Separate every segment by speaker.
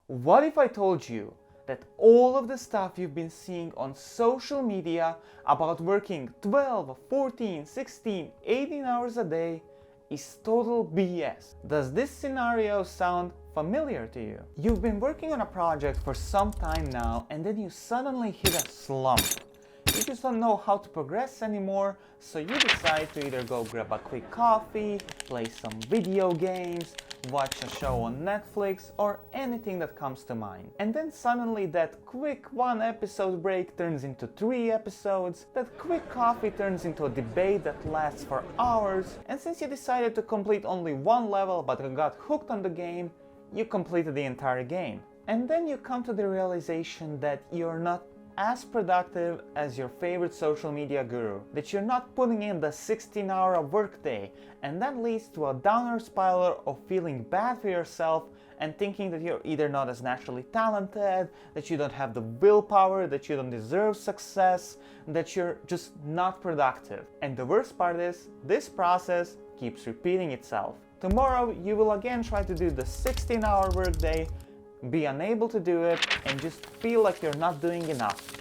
Speaker 1: What if I told you that all of the stuff you've been seeing on social media about working 12, 14, 16, 18 hours a day is total BS? Does this scenario sound familiar to you? You've been working on a project for some time now and then you suddenly hit a slump. You just don't know how to progress anymore, so you decide to either go grab a quick coffee, play some video games, watch a show on Netflix, or anything that comes to mind. And then suddenly that quick 1 episode break turns into 3 episodes, that quick coffee turns into a debate that lasts for hours, and since you decided to complete only 1 level but got hooked on the game, you completed the entire game. And then you come to the realization that you're not as productive as your favorite social media guru, that you're not putting in the 16-hour workday, and that leads to a downer spiral of feeling bad for yourself and thinking that you're either not as naturally talented, that you don't have the willpower, that you don't deserve success, that you're just not productive. And the worst part is, this process keeps repeating itself. Tomorrow you will again try to do the 16-hour workday, be unable to do it, and just feel like you're not doing enough.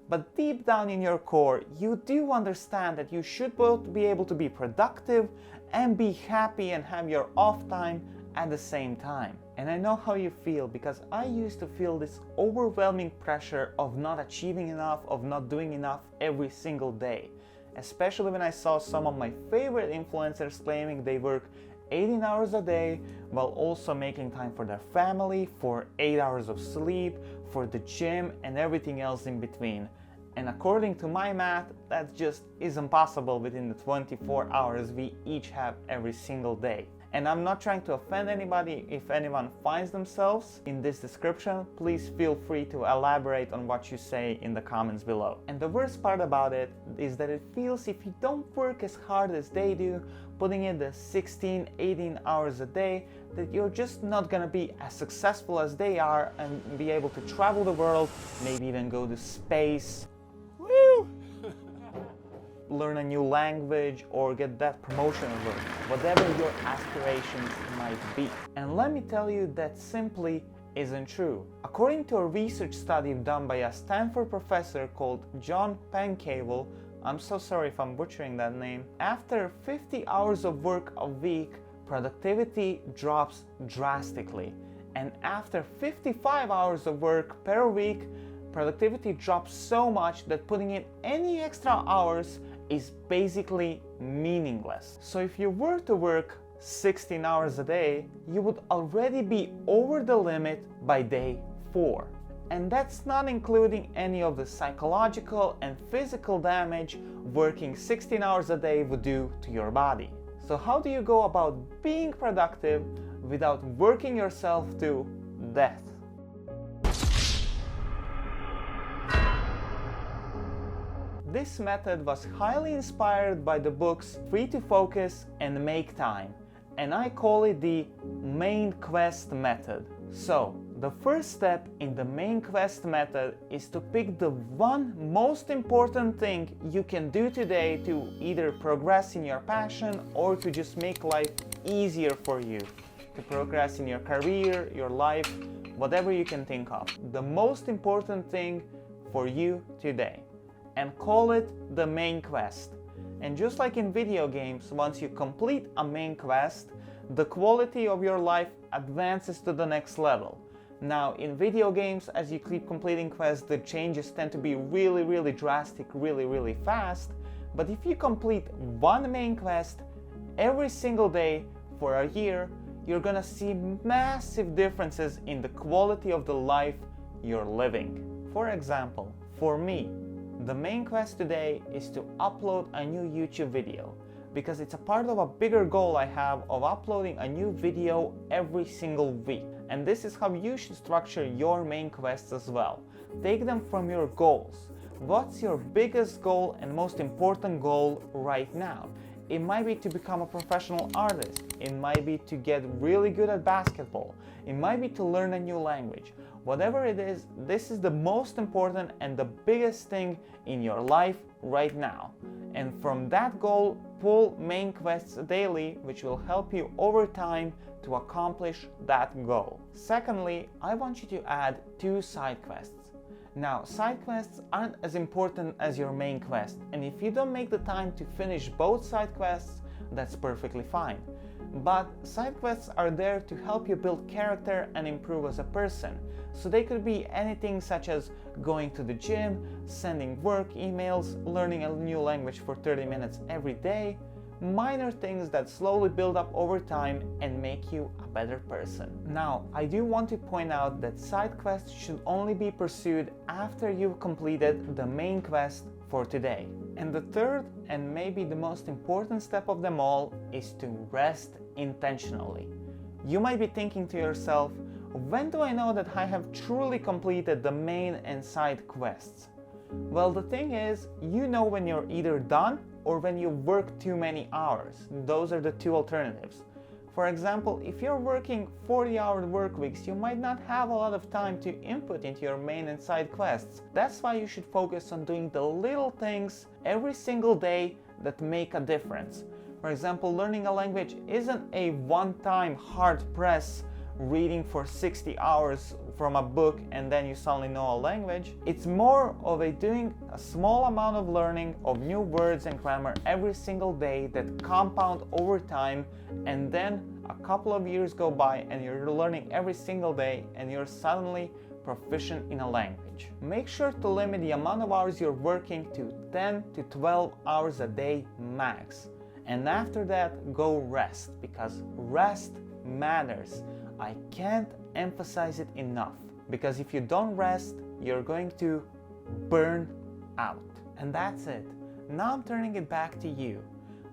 Speaker 1: But deep down in your core, you do understand that you should both be able to be productive and be happy and have your off time at the same time. And I know how you feel, because I used to feel this overwhelming pressure of not achieving enough, of not doing enough every single day. Especially when I saw some of my favorite influencers claiming they work 18 hours a day while also making time for their family, for 8 hours of sleep, for the gym and everything else in between. And according to my math, that just isn't possible within the 24 hours we each have every single day. And I'm not trying to offend anybody. If anyone finds themselves in this description, please feel free to elaborate on what you say in the comments below. And the worst part about it is that it feels if you don't work as hard as they do, putting in the 16, 18 hours a day, that you're just not gonna be as successful as they are and be able to travel the world, maybe even go to space, woo! Learn a new language, or get that promotion at work, whatever your aspirations might be. And let me tell you, that simply isn't true. According to a research study done by a Stanford professor called John Pencavel, I'm so sorry if I'm butchering that name, after 50 hours of work a week, productivity drops drastically. And after 55 hours of work per week, productivity drops so much that putting in any extra hours is basically meaningless. So if you were to work 16 hours a day, you would already be over the limit by day 4. And that's not including any of the psychological and physical damage working 16 hours a day would do to your body. So how do you go about being productive without working yourself to death? This method was highly inspired by the books Free to Focus and Make Time, and I call it the main quest method. So, the first step in the main quest method is to pick the one most important thing you can do today to either progress in your passion or to just make life easier for you, to progress in your career, your life, whatever you can think of. The most important thing for you today. And call it the main quest. And just like in video games, once you complete a main quest, the quality of your life advances to the next level. Now, in video games, as you keep completing quests, the changes tend to be really drastic, really fast. But if you complete one main quest every single day for a year, you're gonna see massive differences in the quality of the life you're living. For example, for me, the main quest today is to upload a new YouTube video, because it's a part of a bigger goal I have of uploading a new video every single week. And this is how you should structure your main quests as well. Take them from your goals. What's your biggest goal and most important goal right now? It might be to become a professional artist. It might be to get really good at basketball. It might be to learn a new language. Whatever it is, this is the most important and the biggest thing in your life right now. And from that goal, pull main quests daily, which will help you over time to accomplish that goal. Secondly, I want you to add 2 side quests. Now, side quests aren't as important as your main quest, and if you don't make the time to finish both side quests, that's perfectly fine. But side quests are there to help you build character and improve as a person. So they could be anything such as going to the gym, sending work emails, learning a new language for 30 minutes every day, minor things that slowly build up over time and make you a better person. Now, I do want to point out that side quests should only be pursued after you've completed the main quest for today. And the third, and maybe the most important step of them all, is to rest intentionally. You might be thinking to yourself, when do I know that I have truly completed the main and side quests? Well, the thing is, you know when you're either done or when you work too many hours. Those are the 2 alternatives. For example, if you're working 40-hour work weeks, you might not have a lot of time to input into your main and side quests. That's why you should focus on doing the little things every single day that make a difference. For example, learning a language isn't a one-time hard press reading for 60 hours from a book and then you suddenly know a language. It's more of doing a small amount of learning of new words and grammar every single day that compound over time, and then a couple of years go by and you're learning every single day and you're suddenly proficient in a language. Make sure to limit the amount of hours you're working to 10 to 12 hours a day max. And after that, go rest, because rest matters. I can't emphasize it enough, because if you don't rest, you're going to burn out. And that's it. Now I'm turning it back to you.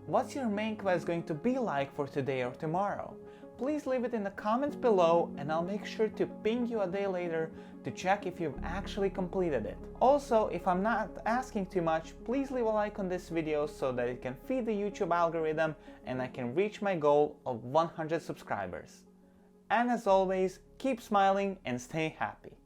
Speaker 1: What's your main quest going to be like for today or tomorrow? Please leave it in the comments below and I'll make sure to ping you a day later to check if you've actually completed it. Also, if I'm not asking too much, please leave a like on this video so that it can feed the YouTube algorithm and I can reach my goal of 100 subscribers. And as always, keep smiling and stay happy.